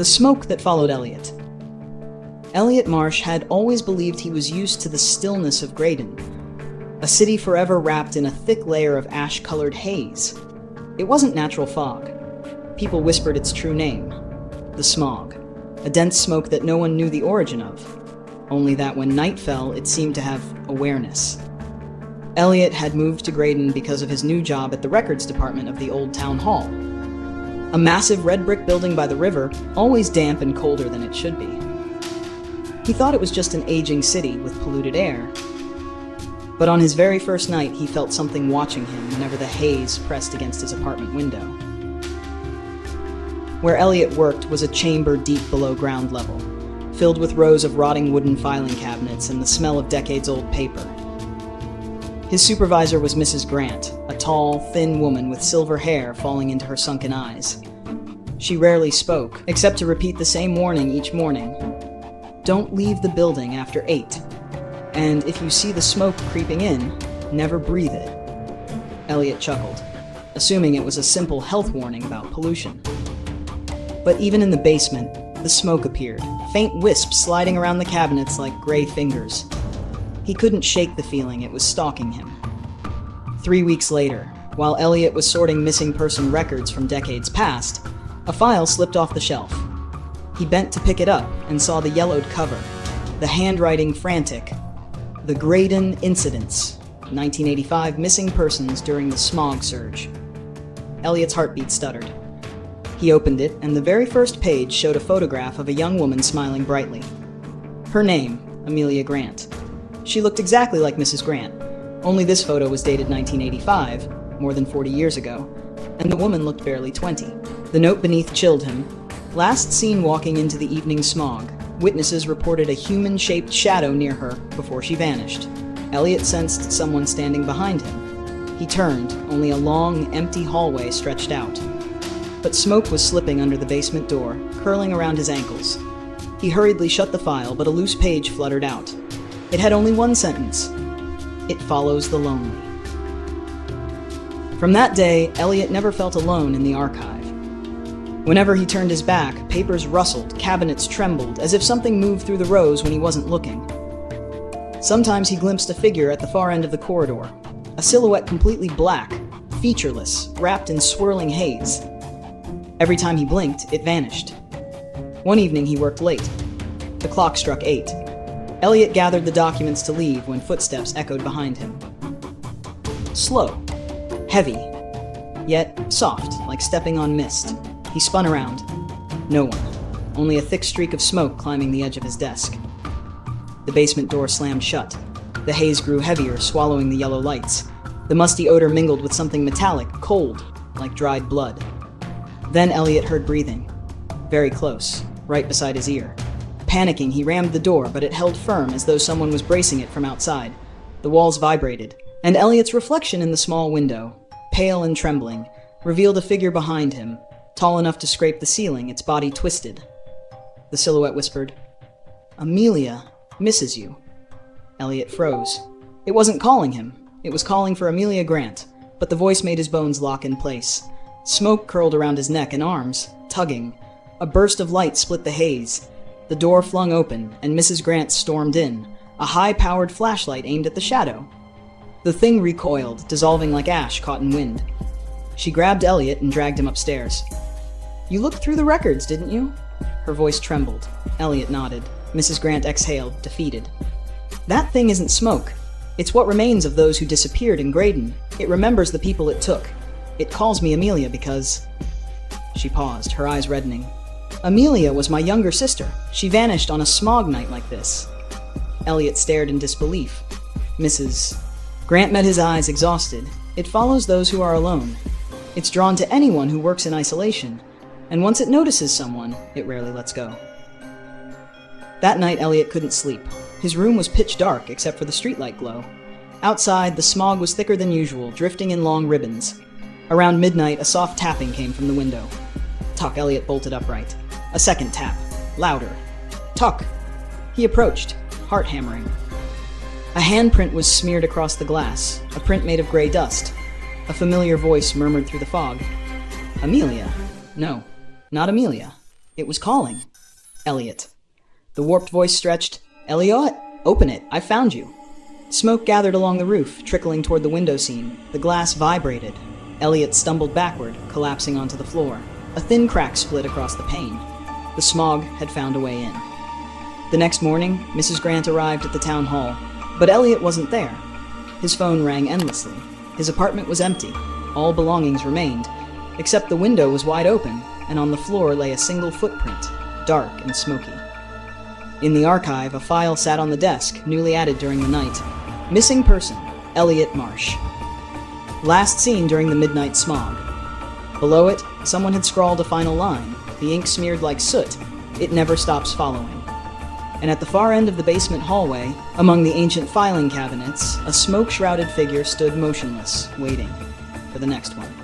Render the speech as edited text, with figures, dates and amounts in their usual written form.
The smoke that followed Elliot. Elliot Marsh had always believed he was used to the stillness of Graydon, a city forever wrapped in a thick layer of ash-colored haze. It wasn't natural fog. People whispered its true name, the smog, a dense smoke that no one knew the origin of, only that when night fell, it seemed to have awareness. Elliot had moved to Graydon because of his new job at the records department of the old town hall, a massive red brick building by the river, always damp and colder than it should be. He thought it was just an aging city with polluted air. But on his very first night, he felt something watching him whenever the haze pressed against his apartment window. Where Elliot worked was a chamber deep below ground level, filled with rows of rotting wooden filing cabinets and the smell of decades-old paper. His supervisor was Mrs. Grant, a tall, thin woman with silver hair falling into her sunken eyes. She rarely spoke, except to repeat the same warning each morning. Don't leave the building after 8. And if you see the smoke creeping in, never breathe it. Elliot chuckled, assuming it was a simple health warning about pollution. But even in the basement, the smoke appeared, faint wisps sliding around the cabinets like gray fingers. He couldn't shake the feeling it was stalking him. 3 weeks later, while Elliot was sorting missing person records from decades past, a file slipped off the shelf. He bent to pick it up and saw the yellowed cover, the handwriting frantic. The Graydon Incidents, 1985 missing persons during the smog surge. Elliot's heartbeat stuttered. He opened it, and the very first page showed a photograph of a young woman smiling brightly. Her name, Amelia Grant. She looked exactly like Mrs. Grant, only this photo was dated 1985, more than 40 years ago, and the woman looked barely 20. The note beneath chilled him. Last seen walking into the evening smog. Witnesses reported a human-shaped shadow near her before she vanished. Elliot sensed someone standing behind him. He turned, only a long, empty hallway stretched out. But smoke was slipping under the basement door, curling around his ankles. He hurriedly shut the file, but a loose page fluttered out. It had only one sentence. It follows the lonely. From that day, Elliot never felt alone in the archive. Whenever he turned his back, papers rustled, cabinets trembled, as if something moved through the rows when he wasn't looking. Sometimes he glimpsed a figure at the far end of the corridor, a silhouette completely black, featureless, wrapped in swirling haze. Every time he blinked, it vanished. One evening he worked late. The clock struck 8. Elliot gathered the documents to leave when footsteps echoed behind him. Slow, heavy, yet soft, like stepping on mist. He spun around. No one. Only a thick streak of smoke climbing the edge of his desk. The basement door slammed shut. The haze grew heavier, swallowing the yellow lights. The musty odor mingled with something metallic, cold, like dried blood. Then Elliot heard breathing. Very close, right beside his ear. Panicking, he rammed the door, but it held firm as though someone was bracing it from outside. The walls vibrated, and Elliot's reflection in the small window, pale and trembling, revealed a figure behind him, tall enough to scrape the ceiling, its body twisted. The silhouette whispered, "Amelia misses you." Elliot froze. It wasn't calling him. It was calling for Amelia Grant, but the voice made his bones lock in place. Smoke curled around his neck and arms, tugging. A burst of light split the haze. The door flung open, and Mrs. Grant stormed in, a high-powered flashlight aimed at the shadow. The thing recoiled, dissolving like ash caught in wind. She grabbed Elliot and dragged him upstairs. "You looked through the records, didn't you?" Her voice trembled. Elliot nodded. Mrs. Grant exhaled, defeated. "That thing isn't smoke. It's what remains of those who disappeared in Graydon. It remembers the people it took. It calls me Amelia because..." She paused, her eyes reddening. "Amelia was my younger sister. She vanished on a smog night like this." Elliot stared in disbelief. Mrs. Grant met his eyes, exhausted. "It follows those who are alone. It's drawn to anyone who works in isolation, and once it notices someone, it rarely lets go." That night, Elliot couldn't sleep. His room was pitch dark except for the streetlight glow. Outside, the smog was thicker than usual, drifting in long ribbons. Around midnight, a soft tapping came from the window. Tuck, Elliot bolted upright. A second tap, louder. Tuck! He approached, heart hammering. A handprint was smeared across the glass, a print made of gray dust. A familiar voice murmured through the fog. "Amelia? No, not Amelia." It was calling. Elliot. The warped voice stretched. Elliot, open it. I found you. Smoke gathered along the roof, trickling toward the window scene. The glass vibrated. Elliot stumbled backward, collapsing onto the floor. A thin crack split across the pane. The smog had found a way in. The next morning, Mrs. Grant arrived at the town hall, but Elliot wasn't there. His phone rang endlessly. His apartment was empty. All belongings remained, except the window was wide open, and on the floor lay a single footprint, dark and smoky. In the archive, a file sat on the desk, newly added during the night. Missing person, Elliot Marsh. Last seen during the midnight smog. Below it, someone had scrawled a final line, the ink smeared like soot. It never stops following. And at the far end of the basement hallway, among the ancient filing cabinets, a smoke-shrouded figure stood motionless, waiting for the next one.